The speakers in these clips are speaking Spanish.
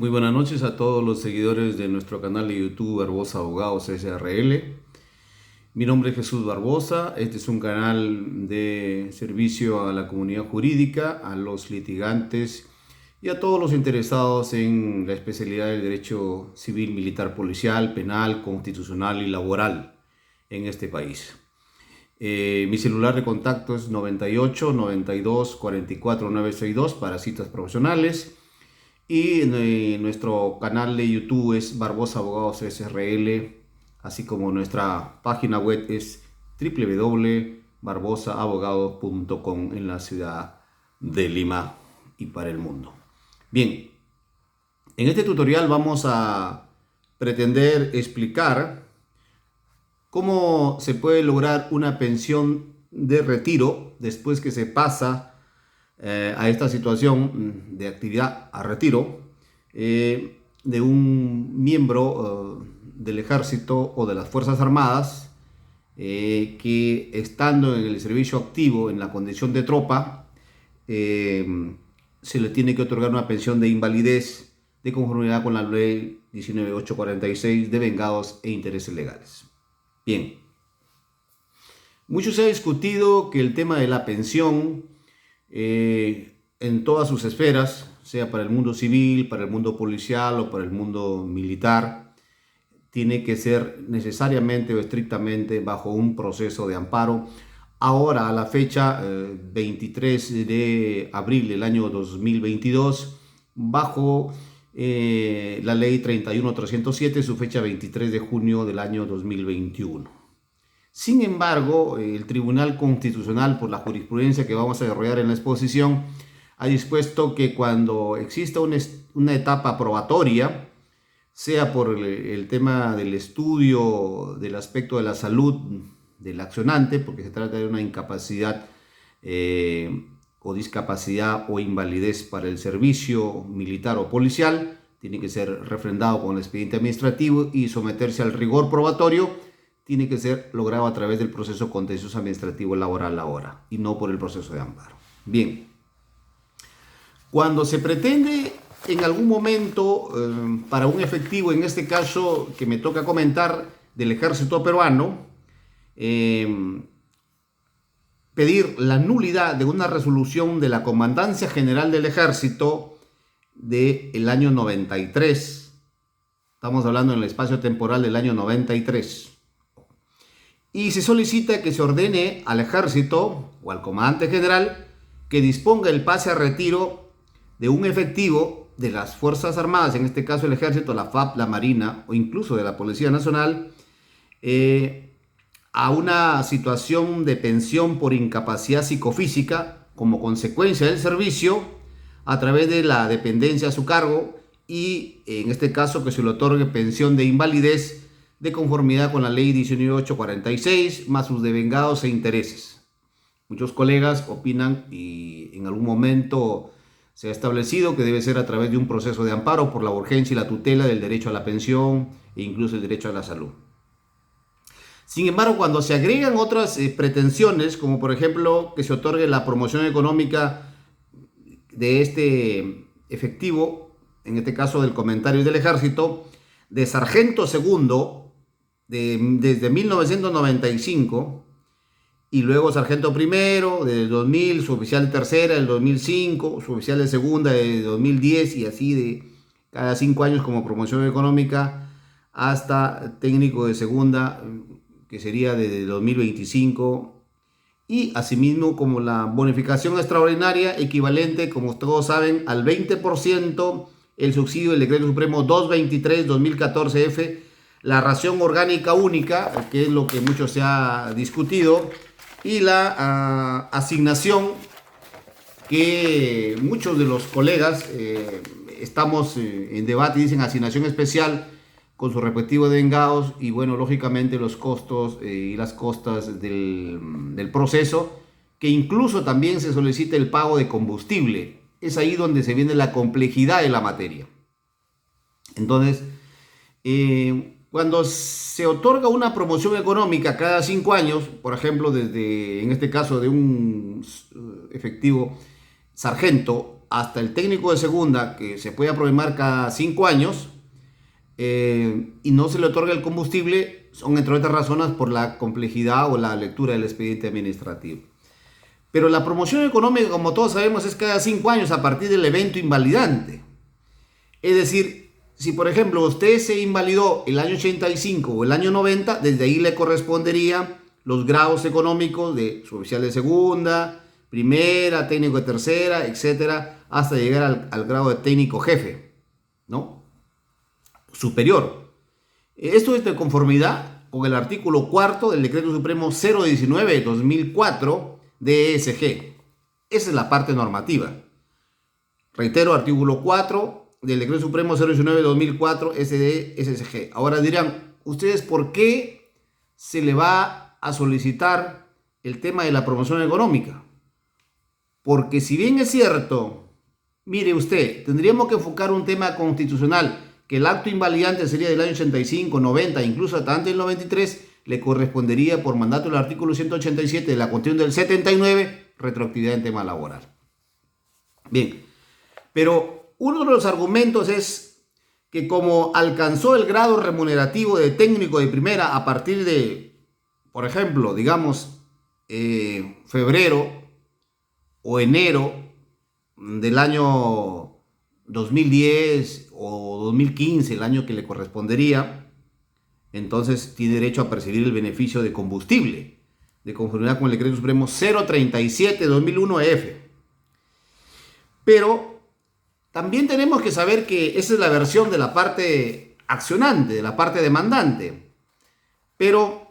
Muy buenas noches a todos los seguidores de nuestro canal de YouTube Barbosa Abogados SRL. Mi nombre es Jesús Barbosa. Este es un canal de servicio a la comunidad jurídica, a los litigantes y a todos los interesados en la especialidad del derecho civil, militar, policial, penal, constitucional y laboral en este país. Mi celular de contacto es 98 92 44 962 para citas profesionales. Y nuestro canal de YouTube es Barbosa Abogados SRL, así como nuestra página web es www.barbosaabogados.com en la ciudad de Lima y para el mundo. Bien, en este tutorial vamos a pretender explicar cómo se puede lograr una pensión de retiro después que se pasa a esta situación de actividad a retiro de un miembro del ejército o de las Fuerzas Armadas que estando en el servicio activo en la condición de tropa se le tiene que otorgar una pensión de invalidez de conformidad con la ley 19846 de vengados e intereses legales. Bien, mucho se ha discutido que el tema de la pensión en todas sus esferas, sea para el mundo civil, para el mundo policial o para el mundo militar, tiene que ser necesariamente o estrictamente bajo un proceso de amparo. Ahora, a la fecha 23 de abril del año 2022, bajo la ley 31307, su fecha 23 de junio del año 2021. Sin embargo, el Tribunal Constitucional, por la jurisprudencia que vamos a desarrollar en la exposición, ha dispuesto que cuando exista una etapa probatoria, sea por el tema del estudio del aspecto de la salud del accionante, porque se trata de una incapacidad o discapacidad o invalidez para el servicio militar o policial, tiene que ser refrendado con el expediente administrativo y someterse al rigor probatorio. Tiene que ser logrado a través del proceso contencioso administrativo laboral ahora y no por el proceso de amparo. Bien, cuando se pretende en algún momento para un efectivo, en este caso que me toca comentar del ejército peruano, pedir la nulidad de una resolución de la Comandancia General del Ejército del año 93, estamos hablando en el espacio temporal del año 93, y se solicita que se ordene al ejército o al comandante general que disponga el pase a retiro de un efectivo de las Fuerzas Armadas, en este caso el ejército, la FAP, la Marina o incluso de la Policía Nacional, a una situación de pensión por incapacidad psicofísica como consecuencia del servicio a través de la dependencia a su cargo y en este caso que se le otorgue pensión de invalidez de conformidad con la ley 19846, más sus devengados e intereses. Muchos colegas opinan y en algún momento se ha establecido que debe ser a través de un proceso de amparo por la urgencia y la tutela del derecho a la pensión e incluso el derecho a la salud. Sin embargo, cuando se agregan otras pretensiones, como por ejemplo que se otorgue la promoción económica de este efectivo, en este caso del comentario del ejército, de sargento segundo, desde 1995 y luego sargento primero del 2000, su oficial de tercera del 2005, su oficial de segunda de 2010 y así de cada 5 años como promoción económica hasta técnico de segunda que sería desde 2025 y asimismo como la bonificación extraordinaria equivalente, como todos saben, al 20% el subsidio del decreto supremo 223/2014F, la ración orgánica única, que es lo que mucho se ha discutido, y la asignación que muchos de los colegas estamos en debate y dicen asignación especial con sus respectivos vengados y bueno, lógicamente los costos y las costas del proceso, que incluso también se solicita el pago de combustible. Es ahí donde se viene la complejidad de la materia. Entonces, cuando se otorga una promoción económica cada 5 años, por ejemplo, desde, en este caso, de un efectivo sargento hasta el técnico de segunda, que se puede aprobar cada 5 años, y no se le otorga el combustible, son entre otras razones por la complejidad o la lectura del expediente administrativo. Pero la promoción económica, como todos sabemos, es cada 5 años a partir del evento invalidante. Es decir, si por ejemplo usted se invalidó el año 85 o el año 90, desde ahí le correspondería los grados económicos de suboficial de segunda, primera, técnico de tercera, etcétera, hasta llegar al grado de técnico jefe, ¿no? Superior. Esto es de conformidad con el artículo 4 del Decreto Supremo 019 de 2004 de ESG. Esa es la parte normativa. Reitero, artículo 4 del Decreto Supremo 019 de 2004 ESG. Ahora dirán, ¿ustedes por qué se le va a solicitar el tema de la promoción económica? Porque si bien es cierto, mire usted, tendríamos que enfocar un tema constitucional, que el acto invalidante sería del año 85, 90, incluso hasta antes del 93, le correspondería por mandato del artículo 187 de la Constitución del 79, retroactividad en tema laboral. Bien, pero uno de los argumentos es que como alcanzó el grado remunerativo de técnico de primera a partir de, por ejemplo, digamos, febrero o enero del año 2010 o 2015, el año que le correspondería, entonces tiene derecho a percibir el beneficio de combustible, de conformidad con el Decreto Supremo 037/2001-F. Pero también tenemos que saber que esa es la versión de la parte accionante, de la parte demandante. Pero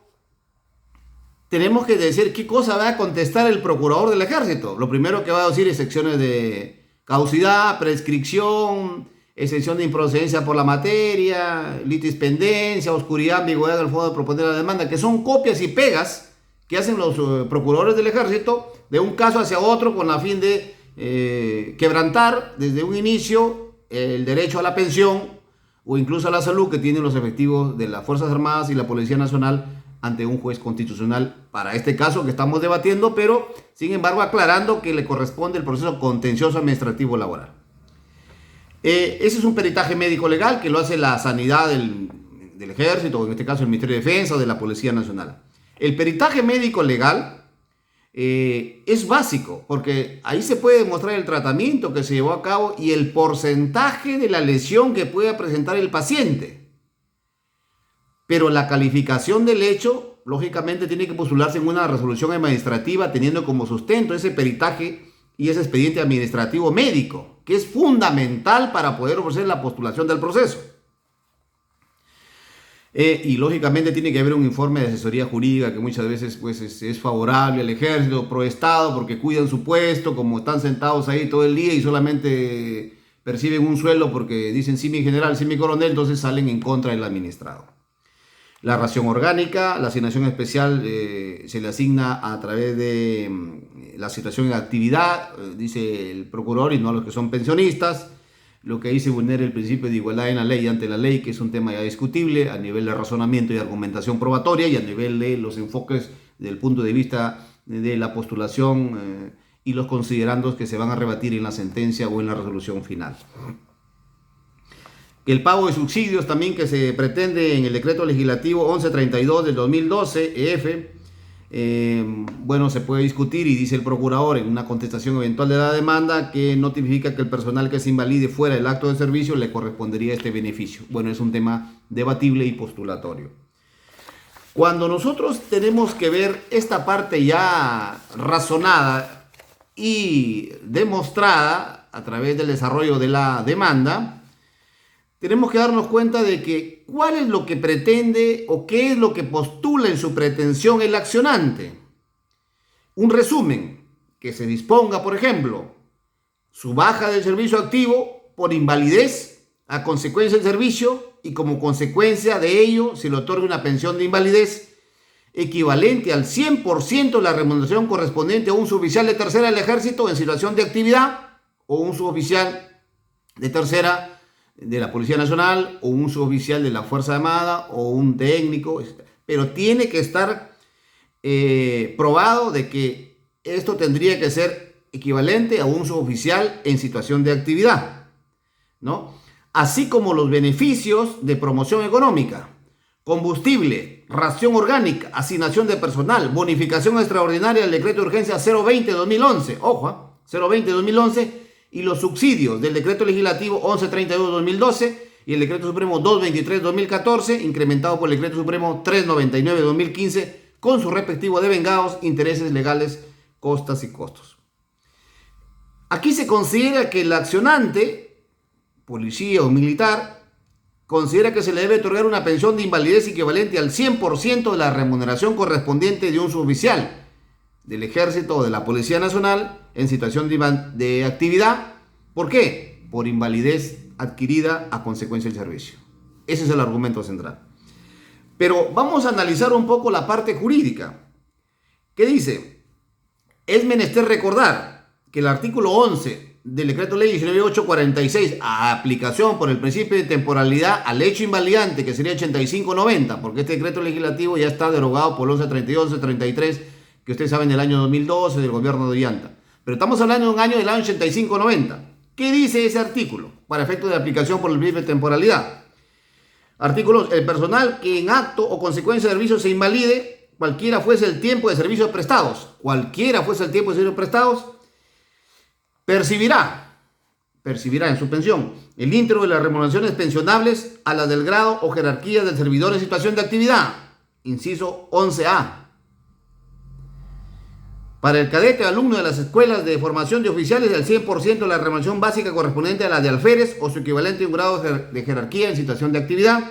tenemos que decir qué cosa va a contestar el procurador del ejército. Lo primero que va a decir es secciones de caducidad, prescripción, exención de improcedencia por la materia, litispendencia, oscuridad, ambigüedad del fondo de proponer la demanda, que son copias y pegas que hacen los procuradores del ejército de un caso hacia otro con la fin de quebrantar desde un inicio el derecho a la pensión o incluso a la salud que tienen los efectivos de las Fuerzas Armadas y la Policía Nacional ante un juez constitucional para este caso que estamos debatiendo, pero sin embargo aclarando que le corresponde el proceso contencioso administrativo laboral. Ese es un peritaje médico legal que lo hace la sanidad del ejército, o en este caso el Ministerio de Defensa o de la Policía Nacional. El peritaje médico legal es básico porque ahí se puede demostrar el tratamiento que se llevó a cabo y el porcentaje de la lesión que pueda presentar el paciente. Pero la calificación del hecho, lógicamente, tiene que postularse en una resolución administrativa teniendo como sustento ese peritaje y ese expediente administrativo médico, que es fundamental para poder ofrecer la postulación del proceso. Y lógicamente tiene que haber un informe de asesoría jurídica que muchas veces pues, es favorable al ejército, pro estado, porque cuidan su puesto, como están sentados ahí todo el día y solamente perciben un sueldo porque dicen sí mi general, sí mi coronel, entonces salen en contra del administrado. La ración orgánica, la asignación especial se le asigna a través de la situación en actividad, dice el procurador, y no a los que son pensionistas, lo que ahí se vulnera el principio de igualdad en la ley y ante la ley, que es un tema ya discutible a nivel de razonamiento y argumentación probatoria y a nivel de los enfoques del punto de vista de la postulación y los considerandos que se van a rebatir en la sentencia o en la resolución final. El pago de subsidios también que se pretende en el decreto legislativo 1132 del 2012, EF, bueno, se puede discutir y dice el procurador en una contestación eventual de la demanda que notifica que el personal que se invalide fuera del acto de servicio le correspondería este beneficio. Bueno, es un tema debatible y postulatorio. Cuando nosotros tenemos que ver esta parte ya razonada y demostrada a través del desarrollo de la demanda, tenemos que darnos cuenta de que cuál es lo que pretende o qué es lo que postula en su pretensión el accionante. Un resumen, que se disponga, por ejemplo, su baja del servicio activo por invalidez a consecuencia del servicio y como consecuencia de ello se le otorga una pensión de invalidez equivalente al 100% de la remuneración correspondiente a un suboficial de tercera del ejército en situación de actividad o un suboficial de tercera de la Policía Nacional o un suboficial de la Fuerza Armada o un técnico, pero tiene que estar probado de que esto tendría que ser equivalente a un suboficial en situación de actividad, ¿no? Así como los beneficios de promoción económica, combustible, ración orgánica, asignación de personal, bonificación extraordinaria del decreto de urgencia 020-2011, ojo, 020-2011, y los subsidios del decreto legislativo 1132-2012 y el decreto supremo 223-2014, incrementado por el decreto supremo 399-2015, con su respectivo devengados, intereses legales, costas y costos. Aquí se considera que el accionante, policía o militar, considera que se le debe otorgar una pensión de invalidez equivalente al 100% de la remuneración correspondiente de un suboficial del Ejército o de la Policía Nacional en situación de actividad. ¿Por qué? Por invalidez adquirida a consecuencia del servicio. Ese es el argumento central. Pero vamos a analizar un poco la parte jurídica. ¿Qué dice? Es menester recordar que el artículo 11 del decreto ley 19846, a aplicación por el principio de temporalidad al hecho invalidante, que sería 85-90, porque este decreto legislativo ya está derogado por el 1132-1133, que ustedes saben del año 2012 del gobierno de Ollanta. Pero estamos hablando de un año del año 85-90. ¿Qué dice ese artículo? Para efectos de aplicación por el principio de temporalidad. Artículos: el personal que en acto o consecuencia de servicio se invalide, cualquiera fuese el tiempo de servicios prestados, percibirá en su pensión el íntegro de las remuneraciones pensionables a las del grado o jerarquía del servidor en situación de actividad. Inciso 11A. Para el cadete o alumno de las escuelas de formación de oficiales, el 100% de la remuneración básica correspondiente a la de alférez o su equivalente a un grado de jerarquía en situación de actividad.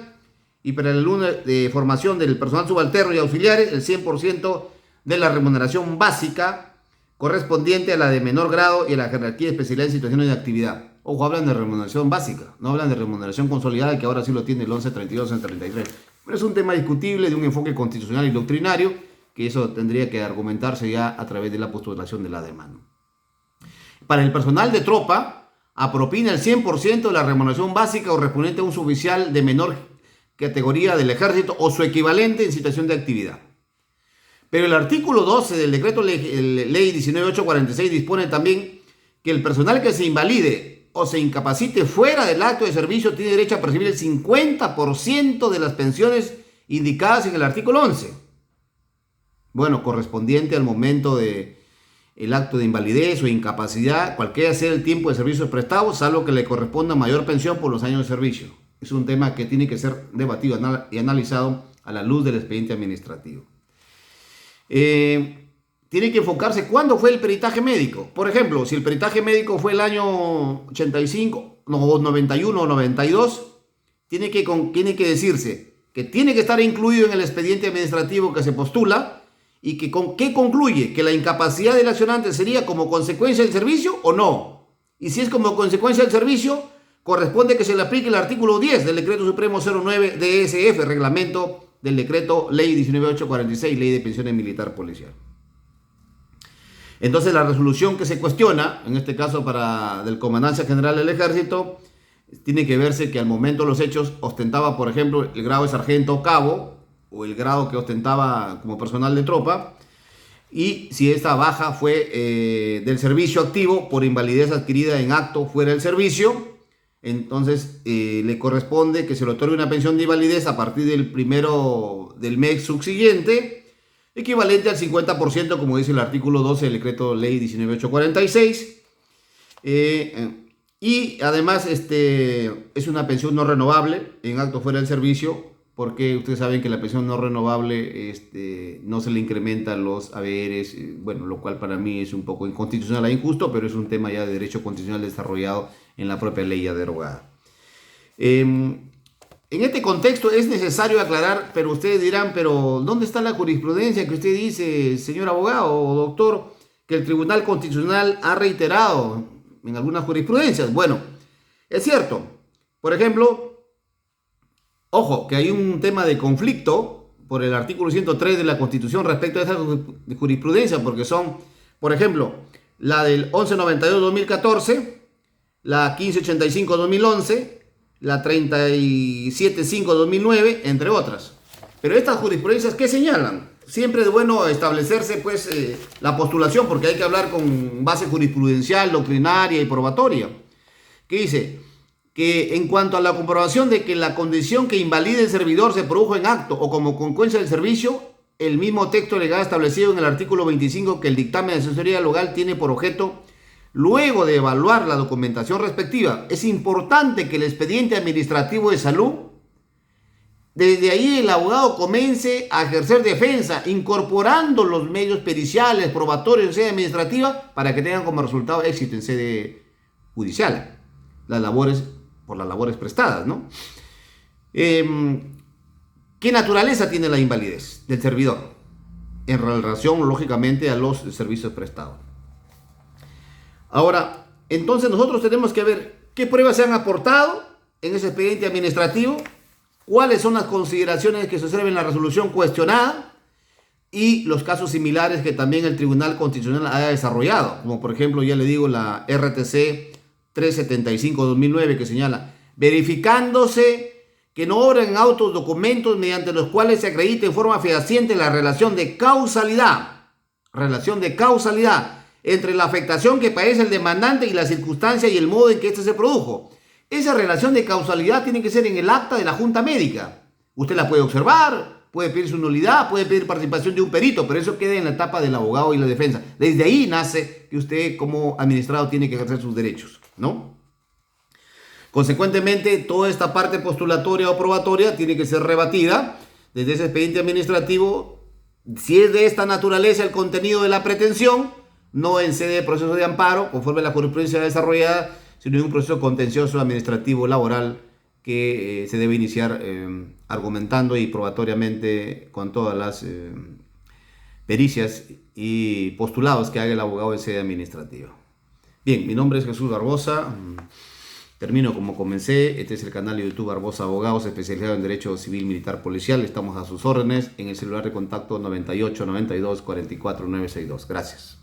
Y para el alumno de formación del personal subalterno y auxiliares, el 100% de la remuneración básica correspondiente a la de menor grado y a la jerarquía de especialidad en situaciones de actividad. Ojo, hablan de remuneración básica, no hablan de remuneración consolidada, que ahora sí lo tiene el 1132-1133. Pero es un tema discutible de un enfoque constitucional y doctrinario, que eso tendría que argumentarse ya a través de la postulación de la demanda. Para el personal de tropa, apropina el 100% de la remuneración básica correspondiente a un suboficial de menor categoría del ejército o su equivalente en situación de actividad. Pero el artículo 12 del decreto ley 19846 dispone también que el personal que se invalide o se incapacite fuera del acto de servicio tiene derecho a percibir el 50% de las pensiones indicadas en el artículo 11. Bueno, correspondiente al momento de el acto de invalidez o incapacidad, cualquiera sea el tiempo de servicios prestados, salvo que le corresponda mayor pensión por los años de servicio. Es un tema que tiene que ser debatido y analizado a la luz del expediente administrativo. Tiene que enfocarse cuándo fue el peritaje médico. Por ejemplo, si el peritaje médico fue el año 85, 91 o 92, tiene que decirse que tiene que estar incluido en el expediente administrativo que se postula y que concluye que la incapacidad del accionante sería como consecuencia del servicio o no. Y si es como consecuencia del servicio, corresponde que se le aplique el artículo 10 del decreto supremo 09 DSF, reglamento del decreto ley 19846, ley de pensiones militar policial. Entonces la resolución que se cuestiona, en este caso del Comandancia General del Ejército, tiene que verse que al momento de los hechos ostentaba, por ejemplo, el grado de sargento o cabo, o el grado que ostentaba como personal de tropa, y si esta baja fue del servicio activo por invalidez adquirida en acto fuera del servicio, entonces le corresponde que se le otorgue una pensión de invalidez a partir del primero del mes subsiguiente, equivalente al 50%, como dice el artículo 12 del decreto ley 19846. Y además es una pensión no renovable en acto fuera del servicio, porque ustedes saben que la pensión no renovable no se le incrementan los haberes, bueno, lo cual para mí es un poco inconstitucional e injusto, pero es un tema ya de derecho constitucional desarrollado en la propia ley ya derogada. En este contexto es necesario aclarar, pero ustedes dirán, pero ¿dónde está la jurisprudencia que usted dice, señor abogado o doctor, que el Tribunal Constitucional ha reiterado en algunas jurisprudencias? Bueno, es cierto. Por ejemplo, ojo, que hay un tema de conflicto por el artículo 103 de la Constitución respecto a esa jurisprudencia, porque son, por ejemplo, la del 1192-2014, la 1585-2011, la 37.5-2009, entre otras. Pero estas jurisprudencias, ¿qué señalan? siempre es bueno establecerse pues la postulación, porque hay que hablar con base jurisprudencial, doctrinaria y probatoria. ¿Qué dice? Que en cuanto a la comprobación de que la condición que invalide el servidor se produjo en acto o como consecuencia del servicio, el mismo texto legal establecido en el artículo 25 que el dictamen de asesoría legal tiene por objeto, luego de evaluar la documentación respectiva, es importante que el expediente administrativo de salud, desde ahí el abogado comience a ejercer defensa, incorporando los medios periciales, probatorios en sede administrativa, para que tengan como resultado éxito en sede judicial, por las labores prestadas, ¿no? ¿Qué naturaleza tiene la invalidez del servidor? En relación, lógicamente, a los servicios prestados. Ahora, entonces nosotros tenemos que ver qué pruebas se han aportado en ese expediente administrativo, cuáles son las consideraciones que se observan en la resolución cuestionada y los casos similares que también el Tribunal Constitucional ha desarrollado, como por ejemplo, ya le digo, la RTC 375-2009, que señala: verificándose que no obran autos documentos mediante los cuales se acredite en forma fehaciente la relación de causalidad entre la afectación que padece el demandante y la circunstancia y el modo en que éste se produjo. Esa relación de causalidad tiene que ser en el acta de la junta médica. Usted la puede observar, puede pedir su nulidad, puede pedir participación de un perito, pero eso queda en la etapa del abogado y la defensa. Desde ahí nace que usted como administrado tiene que ejercer sus derechos, ¿no? Consecuentemente, toda esta parte postulatoria o probatoria tiene que ser rebatida desde ese expediente administrativo, si es de esta naturaleza el contenido de la pretensión, no en sede de proceso de amparo, conforme a la jurisprudencia desarrollada, sino en un proceso contencioso administrativo laboral que se debe iniciar argumentando y probatoriamente con todas las pericias y postulados que haga el abogado en sede administrativa. Bien, mi nombre es Jesús Barbosa. Termino como comencé. Este es el canal de YouTube Barbosa Abogados, especializado en Derecho Civil, Militar, Policial. Estamos a sus órdenes en el celular de contacto 98 92 44 962. Gracias.